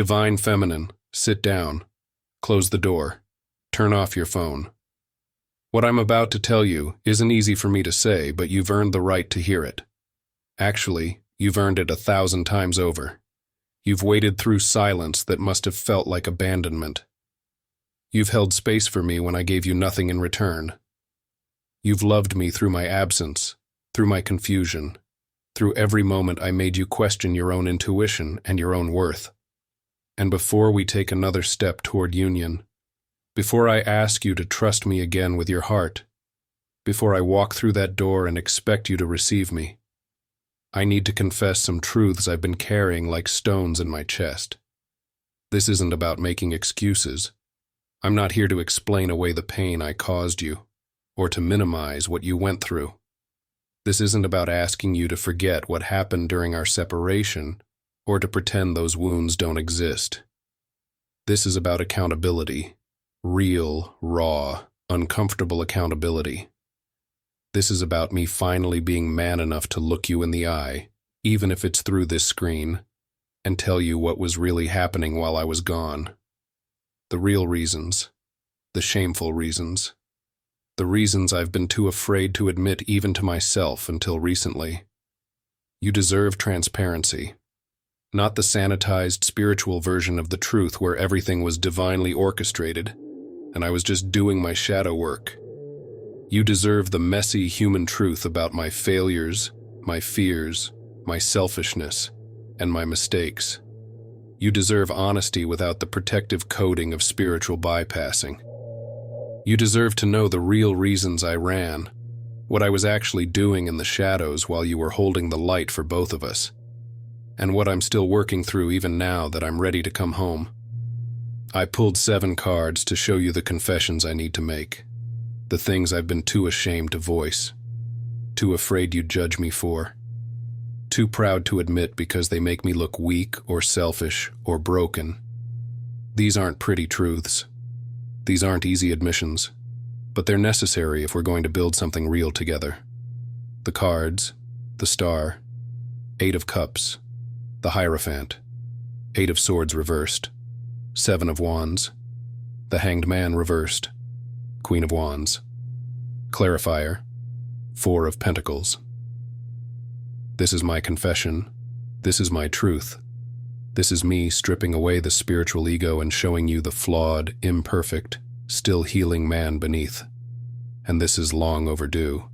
Divine Feminine, sit down. Close the door. Turn off your phone. What I'm about to tell you isn't easy for me to say, but you've earned the right to hear it. Actually, you've earned it 1,000 times over. You've waded through silence that must have felt like abandonment. You've held space for me when I gave you nothing in return. You've loved me through my absence, through my confusion, through every moment I made you question your own intuition and your own worth. And before we take another step toward union, before I ask you to trust me again with your heart, before I walk through that door and expect you to receive me, I need to confess some truths I've been carrying like stones in my chest. This isn't about making excuses. I'm not here to explain away the pain I caused you, or to minimize what you went through. This isn't about asking you to forget what happened during our separation, or to pretend those wounds don't exist. This is about accountability. Real, raw, uncomfortable accountability. This is about me finally being man enough to look you in the eye, even if it's through this screen, and tell you what was really happening while I was gone. The real reasons, the shameful reasons, the reasons I've been too afraid to admit even to myself until recently. You deserve transparency. Not the sanitized spiritual version of the truth where everything was divinely orchestrated, and I was just doing my shadow work. You deserve the messy human truth about my failures, my fears, my selfishness, and my mistakes. You deserve honesty without the protective coating of spiritual bypassing. You deserve to know the real reasons I ran, what I was actually doing in the shadows while you were holding the light for both of us, and what I'm still working through even now that I'm ready to come home. I pulled 7 cards to show you the confessions I need to make, the things I've been too ashamed to voice, too afraid you'd judge me for, too proud to admit because they make me look weak or selfish or broken. These aren't pretty truths. These aren't easy admissions, but they're necessary if we're going to build something real together. The cards, the Star, 8 of Cups, the Hierophant, 8 of Swords reversed, 7 of Wands, the Hanged Man reversed, Queen of Wands, Clarifier, 4 of Pentacles. This is my confession. This is my truth. This is me stripping away the spiritual ego and showing you the flawed, imperfect, still healing man beneath. And this is long overdue.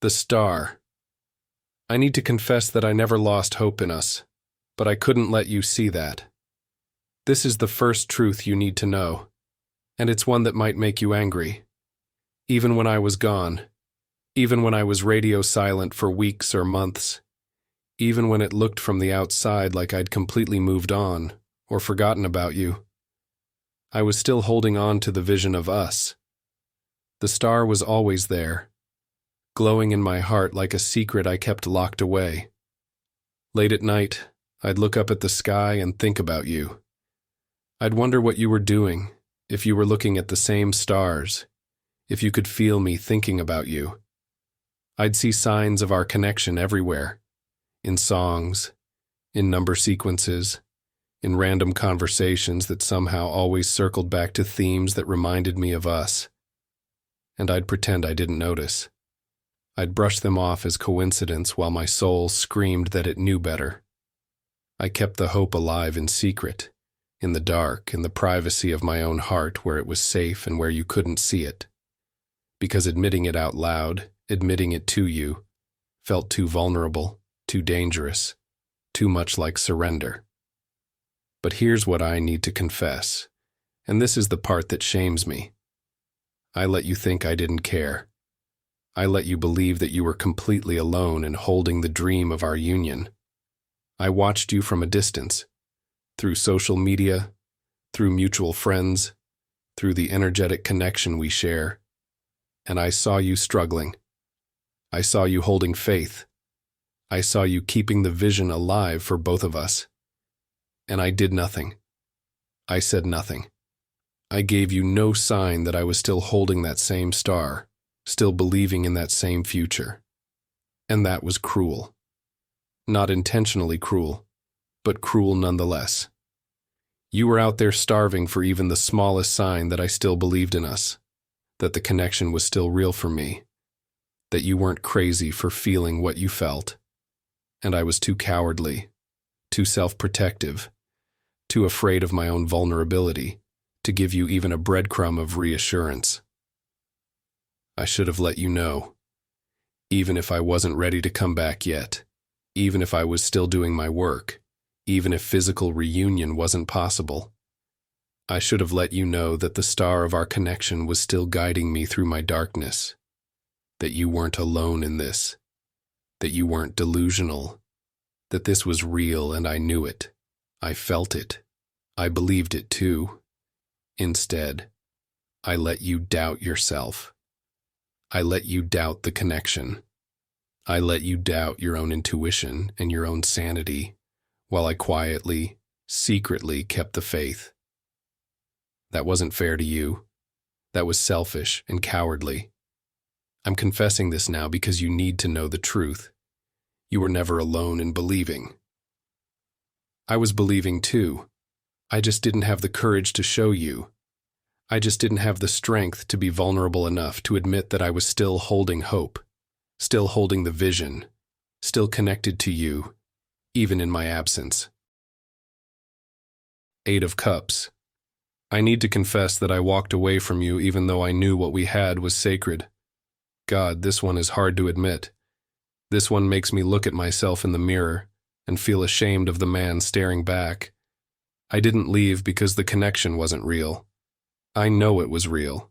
The Star. I need to confess that I never lost hope in us, but I couldn't let you see that. This is the first truth you need to know, and it's one that might make you angry. Even when I was gone, even when I was radio silent for weeks or months, even when it looked from the outside like I'd completely moved on or forgotten about you, I was still holding on to the vision of us. The Star was always there, glowing in my heart like a secret I kept locked away. Late at night, I'd look up at the sky and think about you. I'd wonder what you were doing, if you were looking at the same stars, if you could feel me thinking about you. I'd see signs of our connection everywhere, in songs, in number sequences, in random conversations that somehow always circled back to themes that reminded me of us. And I'd pretend I didn't notice. I'd brush them off as coincidence while my soul screamed that it knew better. I kept the hope alive in secret, in the dark, in the privacy of my own heart where it was safe and where you couldn't see it. Because admitting it out loud, admitting it to you, felt too vulnerable, too dangerous, too much like surrender. But here's what I need to confess, and this is the part that shames me. I let you think I didn't care. I let you believe that you were completely alone in holding the dream of our union. I watched you from a distance, through social media, through mutual friends, through the energetic connection we share, and I saw you struggling. I saw you holding faith. I saw you keeping the vision alive for both of us. And I did nothing. I said nothing. I gave you no sign that I was still holding that same star, still believing in that same future. And that was cruel. Not intentionally cruel, but cruel nonetheless. You were out there starving for even the smallest sign that I still believed in us, that the connection was still real for me, that you weren't crazy for feeling what you felt. And I was too cowardly, too self-protective, too afraid of my own vulnerability to give you even a breadcrumb of reassurance. I should have let you know, even if I wasn't ready to come back yet, even if I was still doing my work, even if physical reunion wasn't possible. I should have let you know that the star of our connection was still guiding me through my darkness, that you weren't alone in this, that you weren't delusional, that this was real and I knew it. I felt it. I believed it too. Instead, I let you doubt yourself. I let you doubt the connection. I let you doubt your own intuition and your own sanity, while I quietly, secretly kept the faith. That wasn't fair to you. That was selfish and cowardly. I'm confessing this now because you need to know the truth. You were never alone in believing. I was believing too. I just didn't have the courage to show you. I just didn't have the strength to be vulnerable enough to admit that I was still holding hope, still holding the vision, still connected to you, even in my absence. 8 of Cups. I need to confess that I walked away from you even though I knew what we had was sacred. God, this one is hard to admit. This one makes me look at myself in the mirror and feel ashamed of the man staring back. I didn't leave because the connection wasn't real. I know it was real.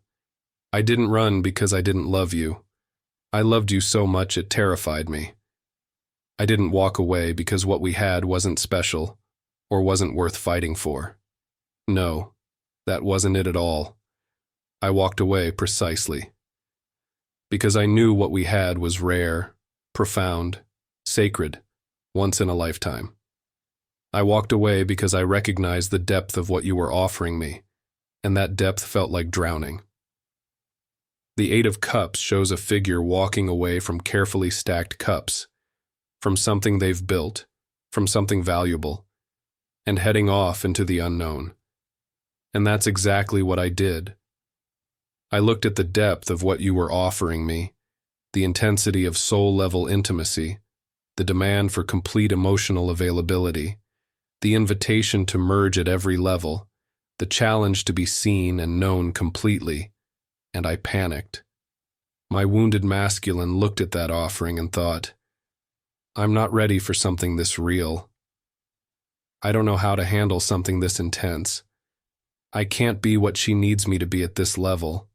I didn't run because I didn't love you. I loved you so much it terrified me. I didn't walk away because what we had wasn't special or wasn't worth fighting for. No, that wasn't it at all. I walked away precisely because I knew what we had was rare, profound, sacred, once in a lifetime. I walked away because I recognized the depth of what you were offering me, and that depth felt like drowning. The 8 of Cups shows a figure walking away from carefully stacked cups, from something they've built, from something valuable, and heading off into the unknown. And that's exactly what I did. I looked at the depth of what you were offering me, the intensity of soul-level intimacy, the demand for complete emotional availability, the invitation to merge at every level, the challenge to be seen and known completely, and I panicked. My wounded masculine looked at that offering and thought, I'm not ready for something this real. I don't know how to handle something this intense. I can't be what she needs me to be at this level.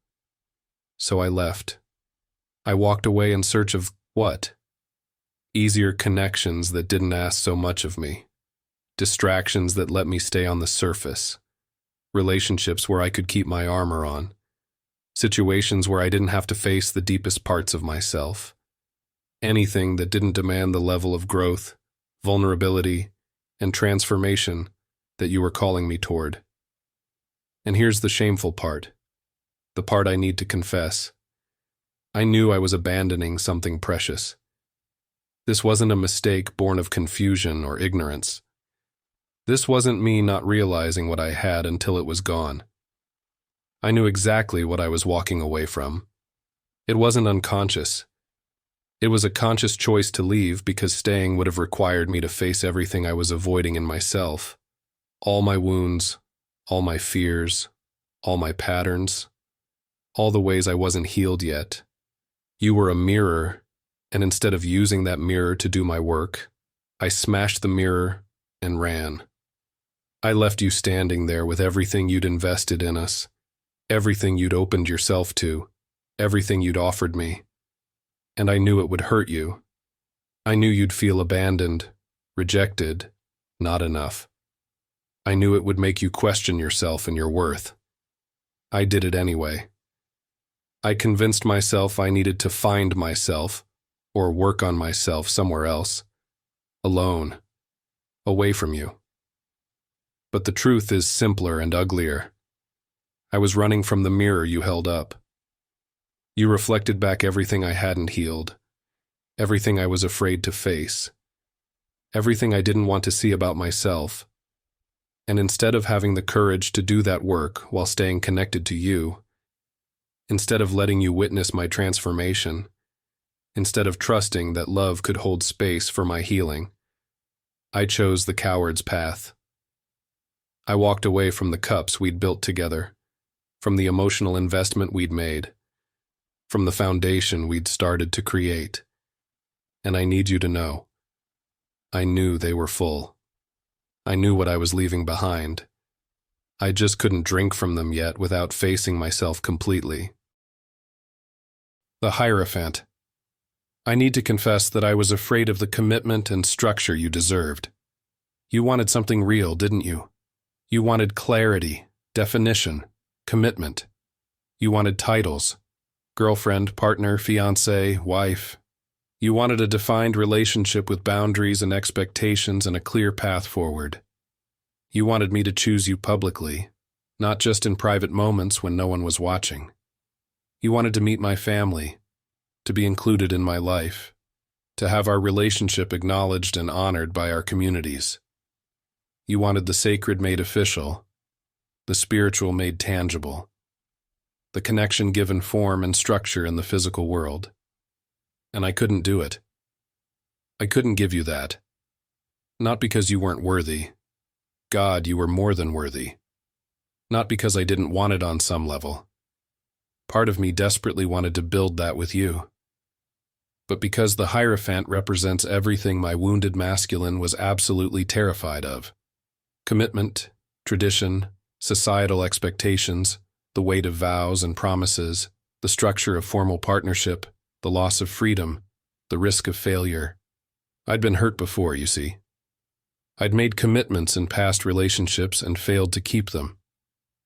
So I left. I walked away in search of what? Easier connections that didn't ask so much of me. Distractions that let me stay on the surface. Relationships where I could keep my armor on. Situations where I didn't have to face the deepest parts of myself. Anything that didn't demand the level of growth, vulnerability, and transformation that you were calling me toward. And here's the shameful part. The part I need to confess. I knew I was abandoning something precious. This wasn't a mistake born of confusion or ignorance. This wasn't me not realizing what I had until it was gone. I knew exactly what I was walking away from. It wasn't unconscious. It was a conscious choice to leave because staying would have required me to face everything I was avoiding in myself. All my wounds, all my fears, all my patterns, all the ways I wasn't healed yet. You were a mirror, and instead of using that mirror to do my work, I smashed the mirror and ran. I left you standing there with everything you'd invested in us, everything you'd opened yourself to, everything you'd offered me. And I knew it would hurt you. I knew you'd feel abandoned, rejected, not enough. I knew it would make you question yourself and your worth. I did it anyway. I convinced myself I needed to find myself or work on myself somewhere else, alone, away from you. But the truth is simpler and uglier. I was running from the mirror you held up. You reflected back everything I hadn't healed, everything I was afraid to face. everything I didn't want to see about myself. And instead of having the courage to do that work while staying connected to you, instead of letting you witness my transformation, instead of trusting that love could hold space for my healing, I chose the coward's path. I walked away from the cups we'd built together, from the emotional investment we'd made, from the foundation we'd started to create. And I need you to know, I knew they were full. I knew what I was leaving behind. I just couldn't drink from them yet without facing myself completely. The Hierophant. I need to confess that I was afraid of the commitment and structure you deserved. You wanted something real, didn't you? You wanted clarity, definition, commitment. You wanted titles: girlfriend, partner, fiancé, wife. You wanted a defined relationship with boundaries and expectations and a clear path forward. You wanted me to choose you publicly, not just in private moments when no one was watching. You wanted to meet my family, to be included in my life, to have our relationship acknowledged and honored by our communities. You wanted the sacred made official, the spiritual made tangible, the connection given form and structure in the physical world. And I couldn't do it. I couldn't give you that. Not because you weren't worthy. God, you were more than worthy. Not because I didn't want it on some level. Part of me desperately wanted to build that with you. But because the Hierophant represents everything my wounded masculine was absolutely terrified of. Commitment, tradition, societal expectations, the weight of vows and promises, the structure of formal partnership, the loss of freedom, the risk of failure. I'd been hurt before, you see. I'd made commitments in past relationships and failed to keep them.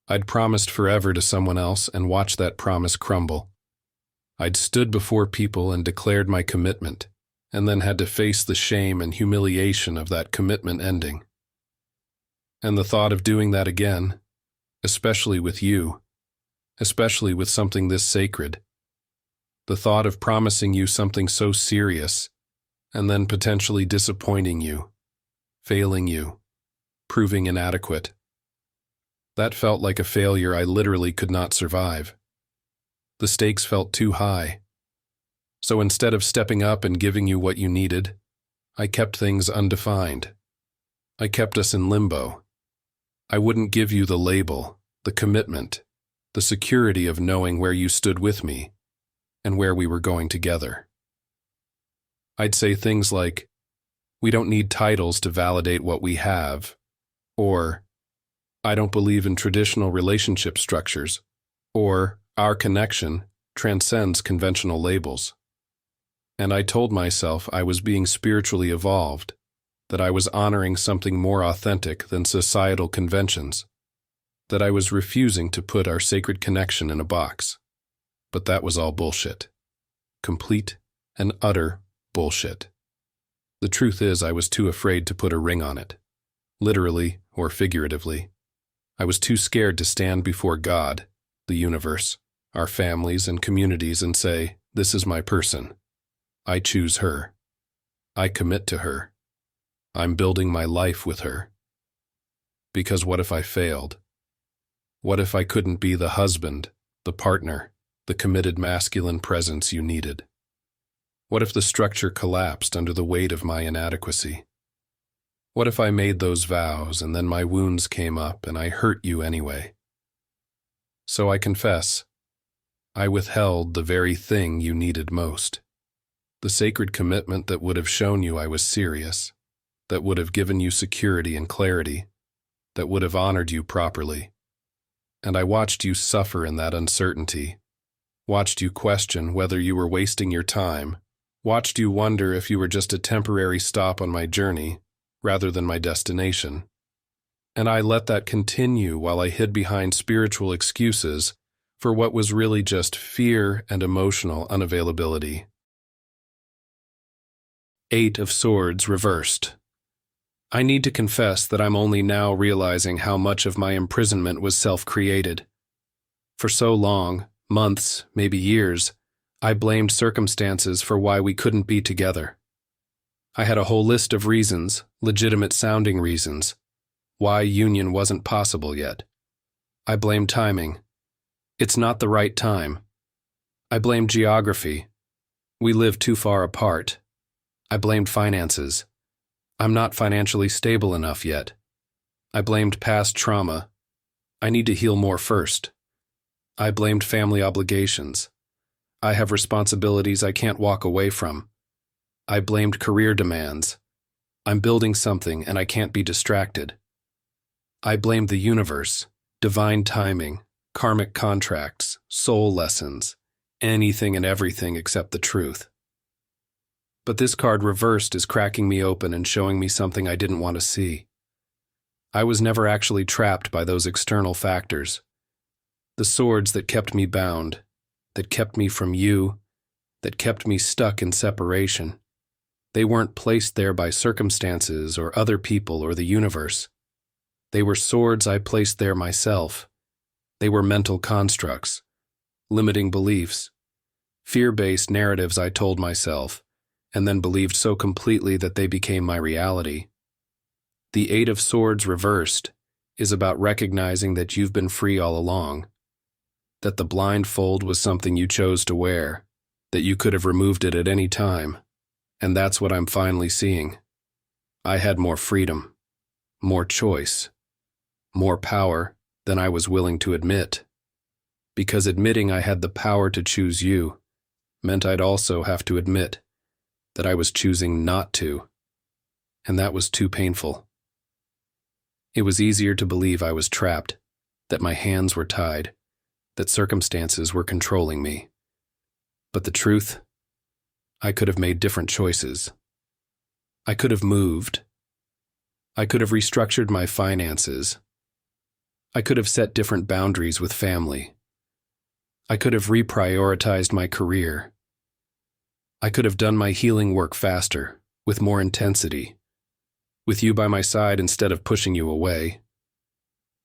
I'd promised forever to someone else and watched that promise crumble. I'd stood before people and declared my commitment, and then had to face the shame and humiliation of that commitment ending. And the thought of doing that again, especially with you, especially with something this sacred, the thought of promising you something so serious, and then potentially disappointing you, failing you, proving inadequate. That felt like a failure I literally could not survive. The stakes felt too high. So instead of stepping up and giving you what you needed, I kept things undefined. I kept us in limbo. I wouldn't give you the label, the commitment, the security of knowing where you stood with me, and where we were going together. I'd say things like, we don't need titles to validate what we have, or, I don't believe in traditional relationship structures, or, our connection transcends conventional labels. And I told myself I was being spiritually evolved, that I was honoring something more authentic than societal conventions, that I was refusing to put our sacred connection in a box. But that was all bullshit. Complete and utter bullshit. The truth is, I was too afraid to put a ring on it, literally or figuratively. I was too scared to stand before God, the universe, our families and communities and say, this is my person. I choose her. I commit to her. I'm building my life with her. Because what if I failed? What if I couldn't be the husband, the partner, the committed masculine presence you needed? What if the structure collapsed under the weight of my inadequacy? What if I made those vows and then my wounds came up and I hurt you anyway? So I confess, I withheld the very thing you needed most. The sacred commitment that would have shown you I was serious, that would have given you security and clarity, that would have honored you properly. And I watched you suffer in that uncertainty, watched you question whether you were wasting your time, watched you wonder if you were just a temporary stop on my journey rather than my destination. And I let that continue while I hid behind spiritual excuses for what was really just fear and emotional unavailability. 8 of Swords reversed. I need to confess that I'm only now realizing how much of my imprisonment was self-created. For so long, months, maybe years, I blamed circumstances for why we couldn't be together. I had a whole list of reasons, legitimate-sounding reasons, why union wasn't possible yet. I blamed timing. It's not the right time. I blamed geography. We live too far apart. I blamed finances. I'm not financially stable enough yet. I blamed past trauma. I need to heal more first. I blamed family obligations. I have responsibilities I can't walk away from. I blamed career demands. I'm building something and I can't be distracted. I blamed the universe, divine timing, karmic contracts, soul lessons, anything and everything except the truth. But this card reversed is cracking me open and showing me something I didn't want to see. I was never actually trapped by those external factors. The swords that kept me bound, that kept me from you, that kept me stuck in separation. They weren't placed there by circumstances or other people or the universe. They were swords I placed there myself. They were mental constructs, limiting beliefs, fear-based narratives I told myself, and then believed so completely that they became my reality. The Eight of Swords reversed is about recognizing that you've been free all along, that the blindfold was something you chose to wear, that you could have removed it at any time, and that's what I'm finally seeing. I had more freedom, more choice, more power than I was willing to admit, because admitting I had the power to choose you meant I'd also have to admit that I was choosing not to, and that was too painful. It was easier to believe I was trapped, that my hands were tied, that circumstances were controlling me. But the truth, I could have made different choices. I could have moved. I could have restructured my finances. I could have set different boundaries with family. I could have reprioritized my career. I could have done my healing work faster, with more intensity, with you by my side instead of pushing you away.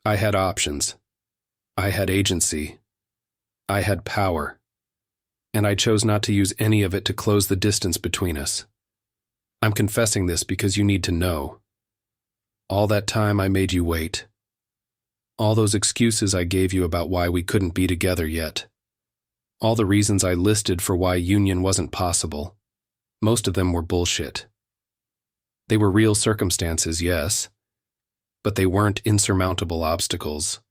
I had options. I had agency. I had power. And I chose not to use any of it to close the distance between us. I'm confessing this because you need to know. All that time I made you wait. All those excuses I gave you about why we couldn't be together yet. All the reasons I listed for why union wasn't possible. Most of them were bullshit. They were real circumstances, yes, but they weren't insurmountable obstacles.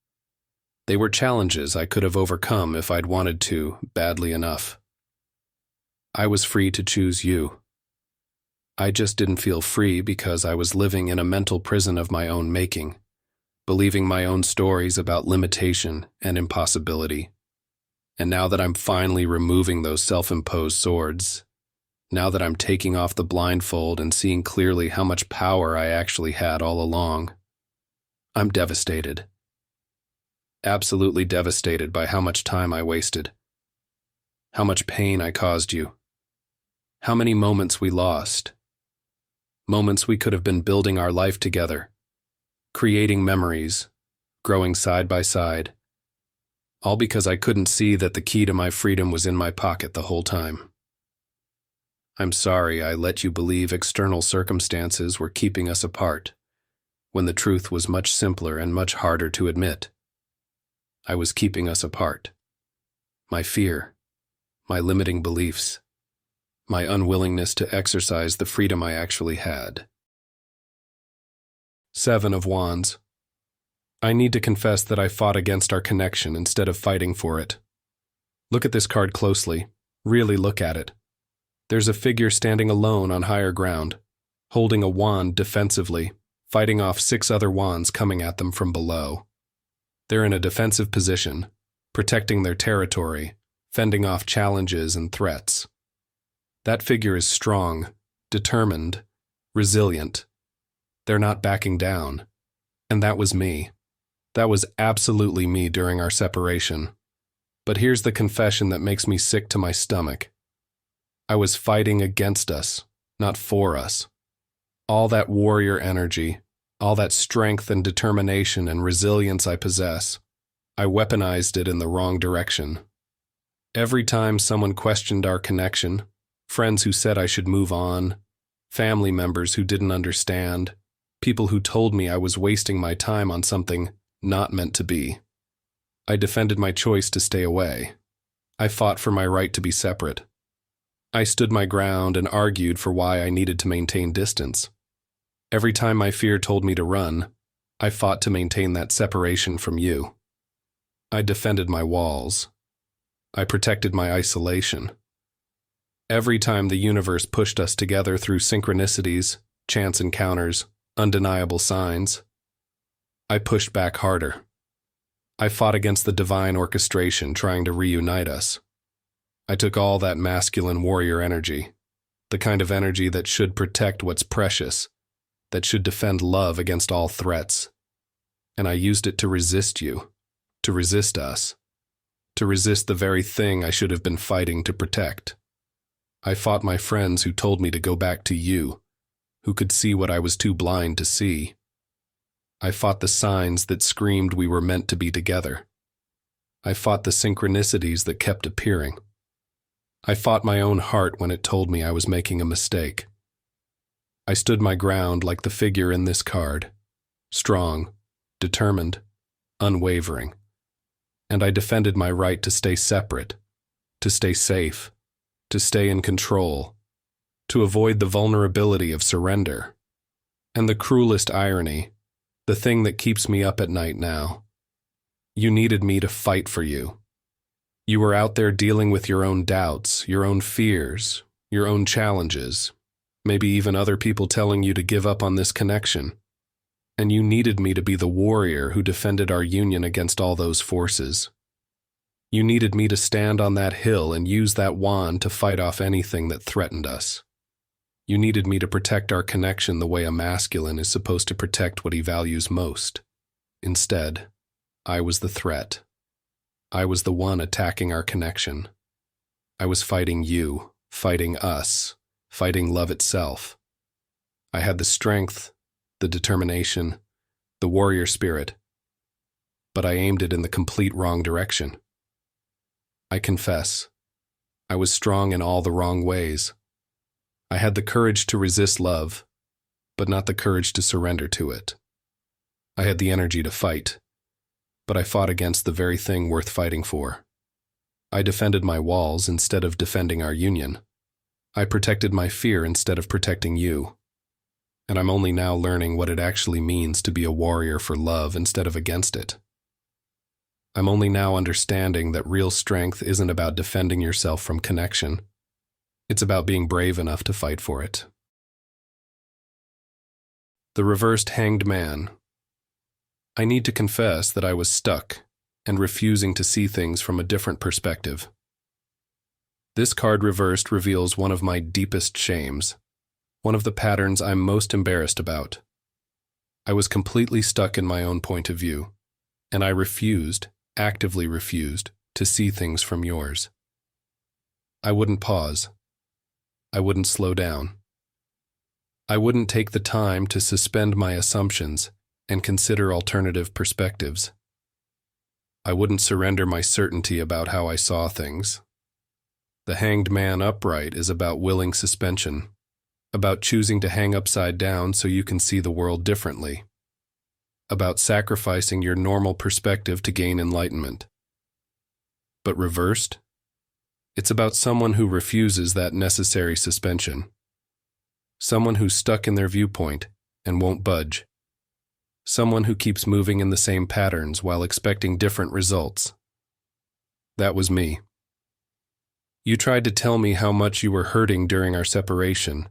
They were challenges I could have overcome if I'd wanted to, badly enough. I was free to choose you. I just didn't feel free because I was living in a mental prison of my own making, believing my own stories about limitation and impossibility. And now that I'm finally removing those self-imposed swords, now that I'm taking off the blindfold and seeing clearly how much power I actually had all along, I'm devastated. Absolutely devastated by how much time I wasted, how much pain I caused you, how many moments we lost, moments we could have been building our life together, creating memories, growing side by side, all because I couldn't see that the key to my freedom was in my pocket the whole time. I'm sorry I let you believe external circumstances were keeping us apart, when the truth was much simpler and much harder to admit. I was keeping us apart. My fear, my limiting beliefs, my unwillingness to exercise the freedom I actually had. 7 of Wands. I need to confess that I fought against our connection instead of fighting for it. Look at this card closely. Really look at it. There's a figure standing alone on higher ground, holding a wand defensively, fighting off 6 other wands coming at them from below. They're in a defensive position, protecting their territory, fending off challenges and threats. That figure is strong, determined, resilient. They're not backing down. And that was me. That was absolutely me during our separation. But here's the confession that makes me sick to my stomach. I was fighting against us, not for us. All that warrior energy, all that strength and determination and resilience I possess, I weaponized it in the wrong direction. Every time someone questioned our connection, friends who said I should move on, family members who didn't understand, people who told me I was wasting my time on something not meant to be. I defended my choice to stay away. I fought for my right to be separate. I stood my ground and argued for why I needed to maintain distance. Every time my fear told me to run, I fought to maintain that separation from you. I defended my walls. I protected my isolation. Every time the universe pushed us together through synchronicities, chance encounters, undeniable signs, I pushed back harder. I fought against the divine orchestration trying to reunite us. I took all that masculine warrior energy, the kind of energy that should protect what's precious, that should defend love against all threats, and I used it to resist you, to resist us, to resist the very thing I should have been fighting to protect. I fought my friends who told me to go back to you, who could see what I was too blind to see. I fought the signs that screamed we were meant to be together. I fought the synchronicities that kept appearing. I fought my own heart when it told me I was making a mistake. I stood my ground like the figure in this card, strong, determined, unwavering, and I defended my right to stay separate, to stay safe, to stay in control, to avoid the vulnerability of surrender. And the cruelest irony, the thing that keeps me up at night now, you needed me to fight for you. You were out there dealing with your own doubts, your own fears, your own challenges, maybe even other people telling you to give up on this connection. And you needed me to be the warrior who defended our union against all those forces. You needed me to stand on that hill and use that wand to fight off anything that threatened us. You needed me to protect our connection the way a masculine is supposed to protect what he values most. Instead, I was the threat. I was the one attacking our connection. I was fighting you, fighting us, fighting love itself. I had the strength, the determination, the warrior spirit, but I aimed it in the complete wrong direction. I confess, I was strong in all the wrong ways. I had the courage to resist love, but not the courage to surrender to it. I had the energy to fight, but I fought against the very thing worth fighting for. I defended my walls instead of defending our union. I protected my fear instead of protecting you. And I'm only now learning what it actually means to be a warrior for love instead of against it. I'm only now understanding that real strength isn't about defending yourself from connection. It's about being brave enough to fight for it. The reversed hanged man. I need to confess that I was stuck and refusing to see things from a different perspective. This card reversed reveals one of my deepest shames, one of the patterns I'm most embarrassed about. I was completely stuck in my own point of view, and I actively refused, to see things from yours. I wouldn't pause. I wouldn't slow down. I wouldn't take the time to suspend my assumptions and consider alternative perspectives. I wouldn't surrender my certainty about how I saw things. The hanged man upright is about willing suspension, about choosing to hang upside down so you can see the world differently, about sacrificing your normal perspective to gain enlightenment. But reversed? It's about someone who refuses that necessary suspension, someone who's stuck in their viewpoint and won't budge, someone who keeps moving in the same patterns while expecting different results. That was me. You tried to tell me how much you were hurting during our separation,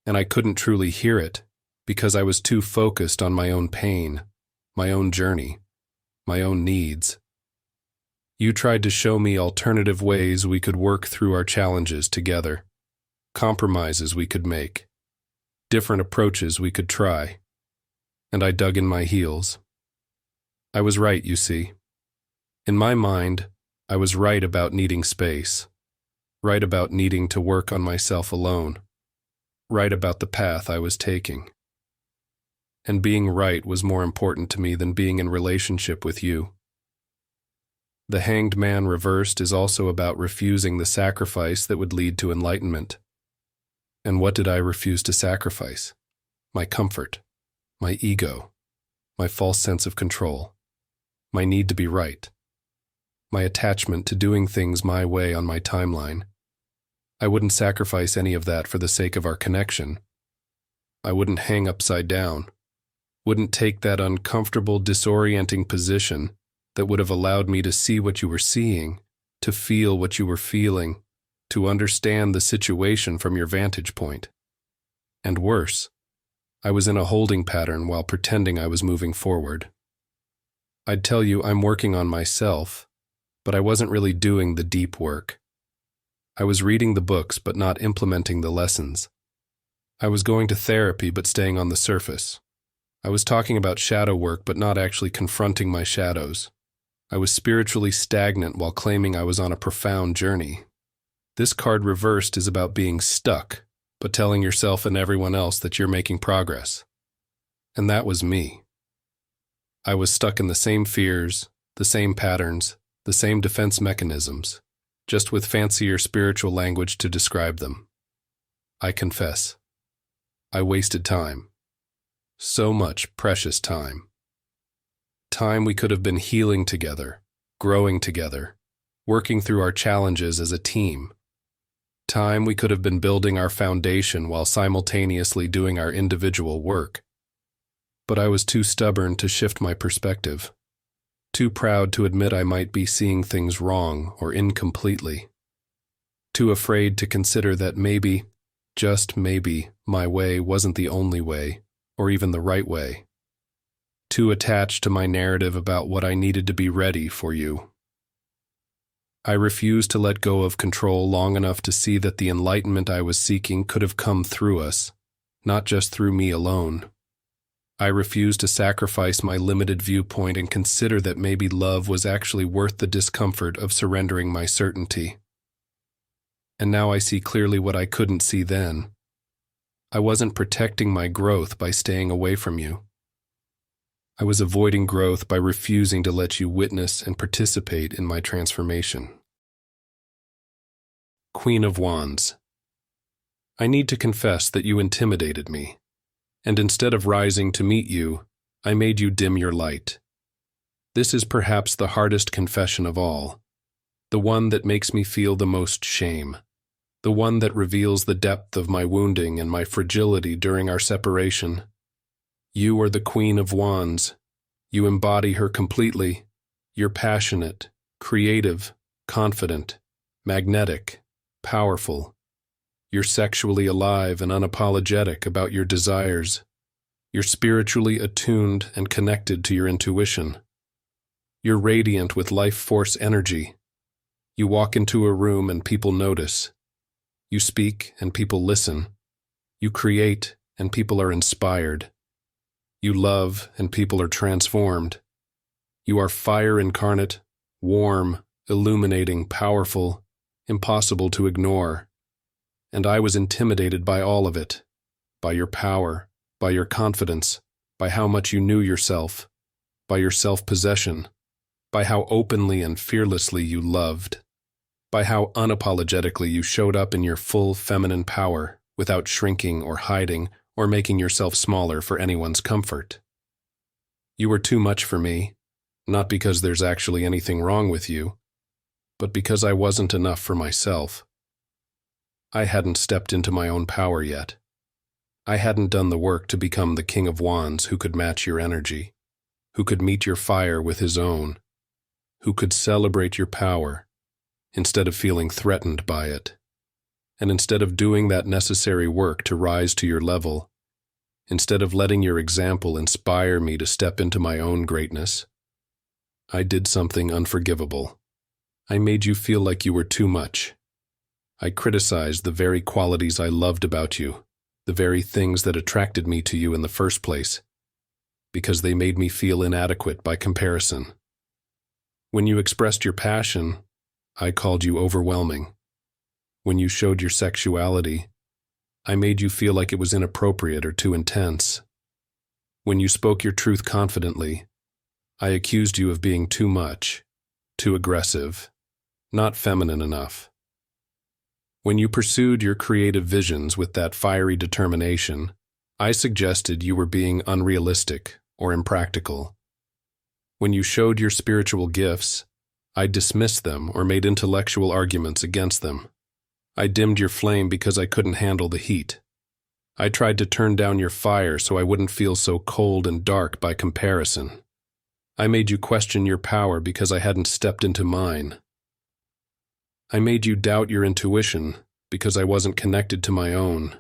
and I couldn't truly hear it because I was too focused on my own pain, my own journey, my own needs. You tried to show me alternative ways we could work through our challenges together, compromises we could make, different approaches we could try, and I dug in my heels. I was right, you see. In my mind, I was right about needing space, right about needing to work on myself alone, right about the path I was taking. And being right was more important to me than being in relationship with you. The hanged man reversed is also about refusing the sacrifice that would lead to enlightenment. And what did I refuse to sacrifice? My comfort, my ego, my false sense of control, my need to be right, my attachment to doing things my way on my timeline. I wouldn't sacrifice any of that for the sake of our connection. I wouldn't hang upside down, wouldn't take that uncomfortable, disorienting position that would have allowed me to see what you were seeing, to feel what you were feeling, to understand the situation from your vantage point. And worse, I was in a holding pattern while pretending I was moving forward. I'd tell you I'm working on myself, but I wasn't really doing the deep work. I was reading the books but not implementing the lessons. I was going to therapy but staying on the surface. I was talking about shadow work but not actually confronting my shadows. I was spiritually stagnant while claiming I was on a profound journey. This card reversed is about being stuck, but telling yourself and everyone else that you're making progress. And that was me. I was stuck in the same fears, the same patterns, the same defense mechanisms, just with fancier spiritual language to describe them. I confess, I wasted time. So much precious time. Time we could have been healing together, growing together, working through our challenges as a team. Time we could have been building our foundation while simultaneously doing our individual work. But I was too stubborn to shift my perspective. Too proud to admit I might be seeing things wrong or incompletely. Too afraid to consider that maybe, just maybe, my way wasn't the only way, or even the right way. Too attached to my narrative about what I needed to be ready for you. I refused to let go of control long enough to see that the enlightenment I was seeking could have come through us, not just through me alone. I refused to sacrifice my limited viewpoint and consider that maybe love was actually worth the discomfort of surrendering my certainty. And now I see clearly what I couldn't see then. I wasn't protecting my growth by staying away from you. I was avoiding growth by refusing to let you witness and participate in my transformation. Queen of Wands. I need to confess that you intimidated me. And instead of rising to meet you, I made you dim your light. This is perhaps the hardest confession of all, the one that makes me feel the most shame, the one that reveals the depth of my wounding and my fragility during our separation. You are the Queen of Wands. You embody her completely. You're passionate, creative, confident, magnetic, powerful. You're sexually alive and unapologetic about your desires. You're spiritually attuned and connected to your intuition. You're radiant with life force energy. You walk into a room and people notice. You speak and people listen. You create and people are inspired. You love and people are transformed. You are fire incarnate, warm, illuminating, powerful, impossible to ignore. And I was intimidated by all of it, by your power, by your confidence, by how much you knew yourself, by your self-possession, by how openly and fearlessly you loved, by how unapologetically you showed up in your full feminine power without shrinking or hiding or making yourself smaller for anyone's comfort. You were too much for me, not because there's actually anything wrong with you, but because I wasn't enough for myself. I hadn't stepped into my own power yet. I hadn't done the work to become the King of Wands who could match your energy, who could meet your fire with his own, who could celebrate your power instead of feeling threatened by it. And instead of doing that necessary work to rise to your level, instead of letting your example inspire me to step into my own greatness, I did something unforgivable. I made you feel like you were too much. I criticized the very qualities I loved about you, the very things that attracted me to you in the first place, because they made me feel inadequate by comparison. When you expressed your passion, I called you overwhelming. When you showed your sexuality, I made you feel like it was inappropriate or too intense. When you spoke your truth confidently, I accused you of being too much, too aggressive, not feminine enough. When you pursued your creative visions with that fiery determination, I suggested you were being unrealistic or impractical. When you showed your spiritual gifts, I dismissed them or made intellectual arguments against them. I dimmed your flame because I couldn't handle the heat. I tried to turn down your fire so I wouldn't feel so cold and dark by comparison. I made you question your power because I hadn't stepped into mine. I made you doubt your intuition because I wasn't connected to my own.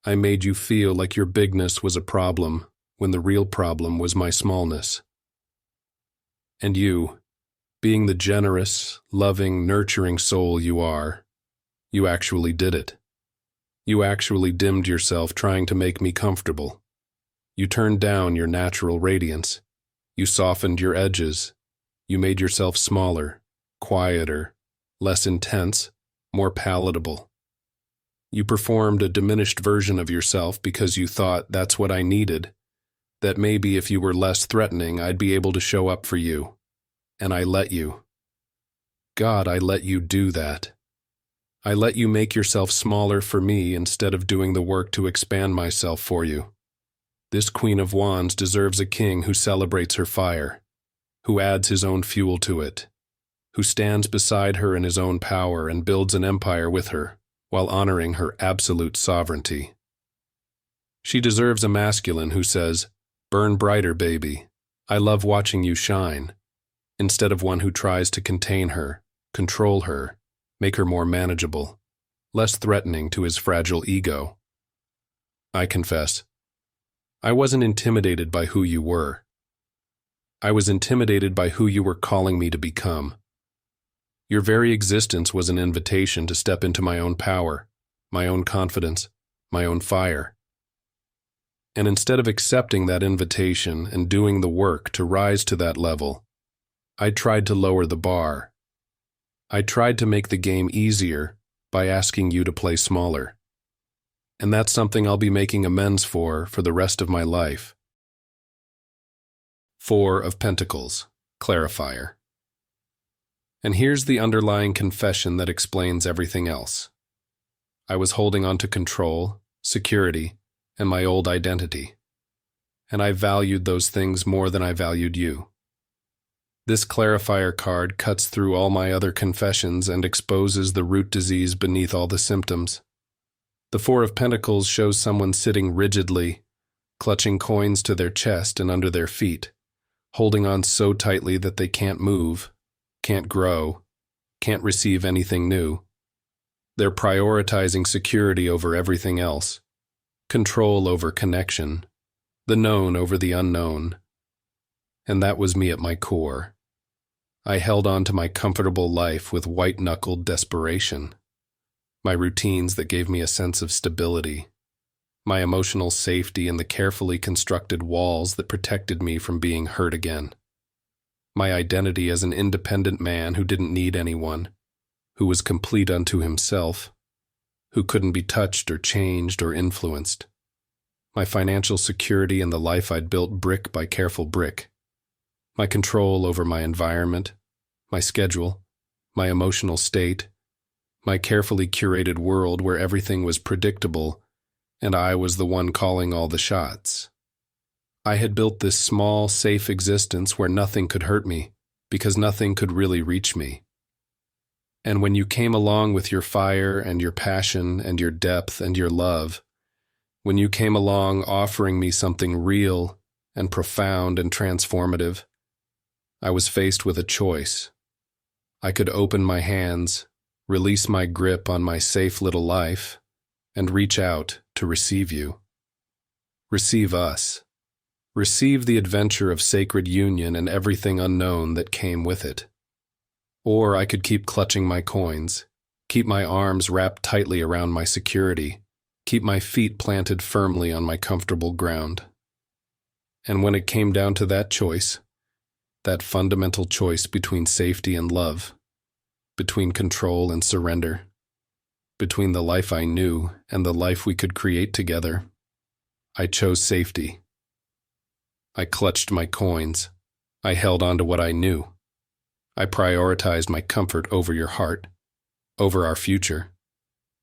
I made you feel like your bigness was a problem when the real problem was my smallness. And you, being the generous, loving, nurturing soul you are, you actually did it. You actually dimmed yourself trying to make me comfortable. You turned down your natural radiance. You softened your edges. You made yourself smaller, quieter, less intense, more palatable. You performed a diminished version of yourself because you thought that's what I needed, that maybe if you were less threatening, I'd be able to show up for you. And I let you. God, I let you do that. I let you make yourself smaller for me instead of doing the work to expand myself for you. This Queen of Wands deserves a king who celebrates her fire, who adds his own fuel to it, who stands beside her in his own power and builds an empire with her, while honoring her absolute sovereignty. She deserves a masculine who says, "Burn brighter, baby. I love watching you shine," instead of one who tries to contain her, control her, make her more manageable, less threatening to his fragile ego. I confess, I wasn't intimidated by who you were. I was intimidated by who you were calling me to become. Your very existence was an invitation to step into my own power, my own confidence, my own fire. And instead of accepting that invitation and doing the work to rise to that level, I tried to lower the bar. I tried to make the game easier by asking you to play smaller. And that's something I'll be making amends for the rest of my life. 4 of Pentacles, Clarifier. And here's the underlying confession that explains everything else. I was holding on to control, security, and my old identity. And I valued those things more than I valued you. This clarifier card cuts through all my other confessions and exposes the root disease beneath all the symptoms. The 4 of Pentacles shows someone sitting rigidly, clutching coins to their chest and under their feet, holding on so tightly that they can't move, can't grow, can't receive anything new. They're prioritizing security over everything else, control over connection, the known over the unknown. And that was me at my core. I held on to my comfortable life with white-knuckled desperation, my routines that gave me a sense of stability, my emotional safety and the carefully constructed walls that protected me from being hurt again, my identity as an independent man who didn't need anyone, who was complete unto himself, who couldn't be touched or changed or influenced, my financial security and the life I'd built brick by careful brick, my control over my environment, my schedule, my emotional state, my carefully curated world where everything was predictable and I was the one calling all the shots. I had built this small, safe existence where nothing could hurt me because nothing could really reach me. And when you came along with your fire and your passion and your depth and your love, when you came along offering me something real and profound and transformative, I was faced with a choice. I could open my hands, release my grip on my safe little life, and reach out to receive you. Receive us. Receive the adventure of sacred union and everything unknown that came with it. Or I could keep clutching my coins, keep my arms wrapped tightly around my security, keep my feet planted firmly on my comfortable ground. And when it came down to that choice, that fundamental choice between safety and love, between control and surrender, between the life I knew and the life we could create together, I chose safety. I clutched my coins. I held on to what I knew. I prioritized my comfort over your heart, over our future,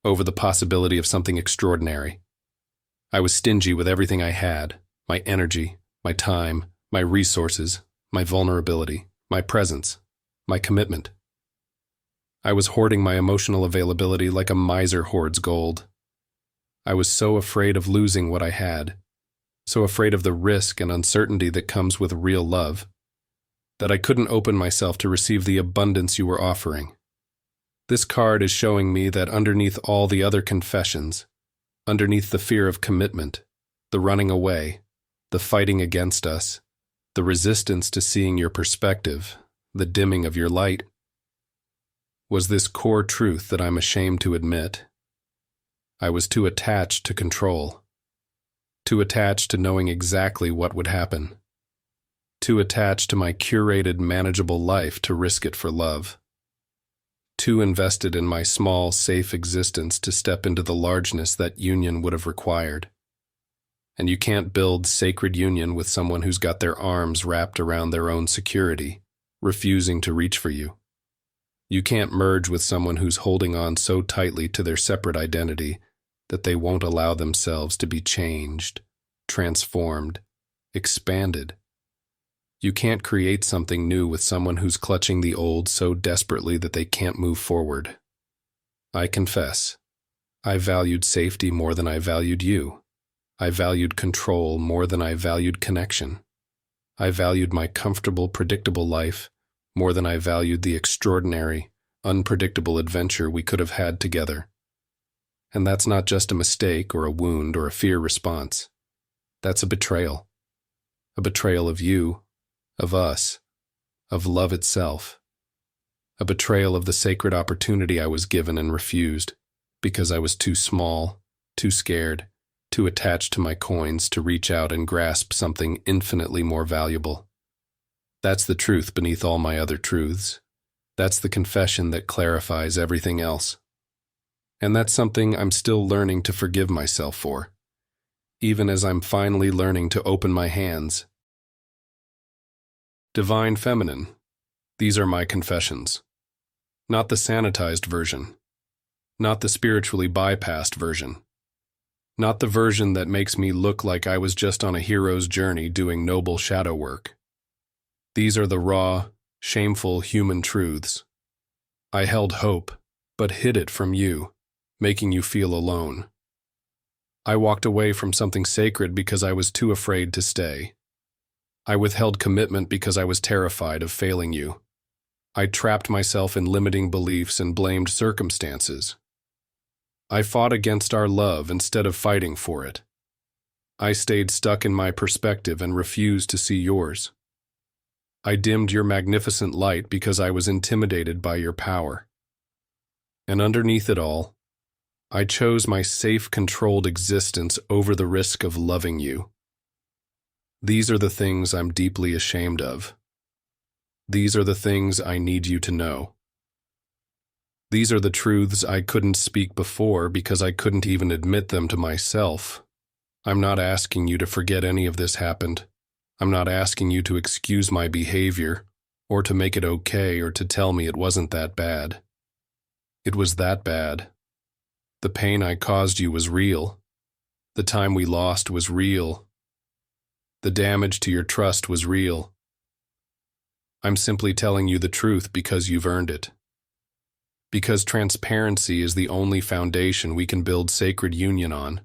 over the possibility of something extraordinary. I was stingy with everything I had, my energy, my time, my resources, my vulnerability, my presence, my commitment. I was hoarding my emotional availability like a miser hoards gold. I was so afraid of losing what I had, so afraid of the risk and uncertainty that comes with real love, that I couldn't open myself to receive the abundance you were offering. This card is showing me that underneath all the other confessions, underneath the fear of commitment, the running away, the fighting against us, the resistance to seeing your perspective, the dimming of your light, was this core truth that I'm ashamed to admit. I was too attached to control, too attached to knowing exactly what would happen, too attached to my curated, manageable life to risk it for love, too invested in my small, safe existence to step into the largeness that union would have required. And you can't build sacred union with someone who's got their arms wrapped around their own security, refusing to reach for you. You can't merge with someone who's holding on so tightly to their separate identity that they won't allow themselves to be changed, transformed, expanded. You can't create something new with someone who's clutching the old so desperately that they can't move forward. I confess, I valued safety more than I valued you. I valued control more than I valued connection. I valued my comfortable, predictable life more than I valued the extraordinary, unpredictable adventure we could have had together. And that's not just a mistake or a wound or a fear response. That's a betrayal. A betrayal of you, of us, of love itself. A betrayal of the sacred opportunity I was given and refused because I was too small, too scared, too attached to my coins to reach out and grasp something infinitely more valuable. That's the truth beneath all my other truths. That's the confession that clarifies everything else. And that's something I'm still learning to forgive myself for, even as I'm finally learning to open my hands. Divine Feminine, these are my confessions. Not the sanitized version. Not the spiritually bypassed version. Not the version that makes me look like I was just on a hero's journey doing noble shadow work. These are the raw, shameful human truths. I held hope, but hid it from you, making you feel alone. I walked away from something sacred because I was too afraid to stay. I withheld commitment because I was terrified of failing you. I trapped myself in limiting beliefs and blamed circumstances. I fought against our love instead of fighting for it. I stayed stuck in my perspective and refused to see yours. I dimmed your magnificent light because I was intimidated by your power. And underneath it all, I chose my safe, controlled existence over the risk of loving you. These are the things I'm deeply ashamed of. These are the things I need you to know. These are the truths I couldn't speak before because I couldn't even admit them to myself. I'm not asking you to forget any of this happened. I'm not asking you to excuse my behavior, or to make it okay, or to tell me it wasn't that bad. It was that bad. The pain I caused you was real. The time we lost was real. The damage to your trust was real. I'm simply telling you the truth because you've earned it. Because transparency is the only foundation we can build sacred union on.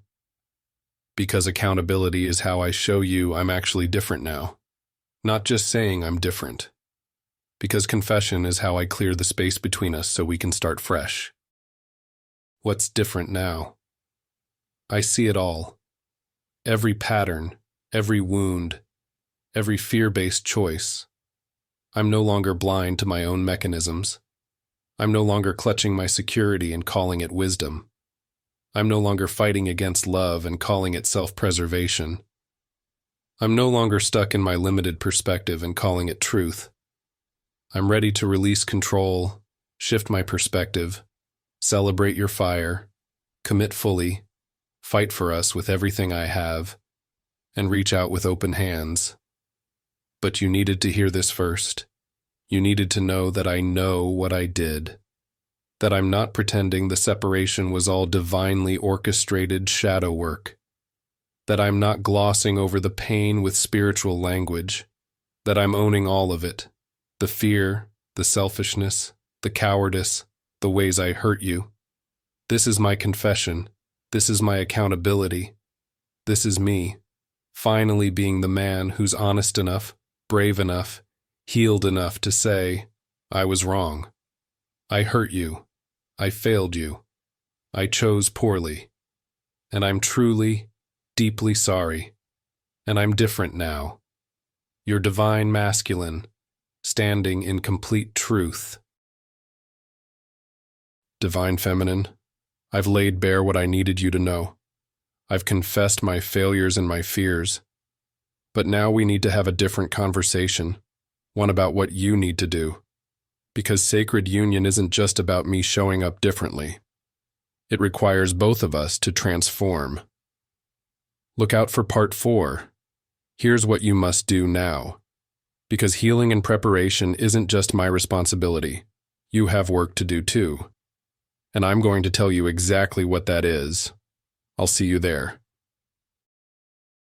Because accountability is how I show you I'm actually different now, not just saying I'm different. Because confession is how I clear the space between us so we can start fresh. What's different now? I see it all. Every pattern, every wound, every fear-based choice. I'm no longer blind to my own mechanisms. I'm no longer clutching my security and calling it wisdom. I'm no longer fighting against love and calling it self-preservation. I'm no longer stuck in my limited perspective and calling it truth. I'm ready to release control, shift my perspective, celebrate your fire, commit fully, fight for us with everything I have, and reach out with open hands. But you needed to hear this first. You needed to know that I know what I did. that I'm not pretending the separation was all divinely orchestrated shadow work, that I'm not glossing over the pain with spiritual language, that I'm owning all of it, the fear, the selfishness, the cowardice, the ways I hurt you. This is my confession. This is my accountability. This is me, finally being the man who's honest enough, brave enough, healed enough to say, I was wrong. I hurt you. I failed you. I chose poorly. And I'm truly, deeply sorry. And I'm different now. Your divine masculine, standing in complete truth. Divine feminine, I've laid bare what I needed you to know. I've confessed my failures and my fears. But now we need to have a different conversation, one about what you need to do. Because sacred union isn't just about me showing up differently. It requires both of us to transform. Look out for part 4. Here's what you must do now. Because healing and preparation isn't just my responsibility. You have work to do too. And I'm going to tell you exactly what that is. I'll see you there.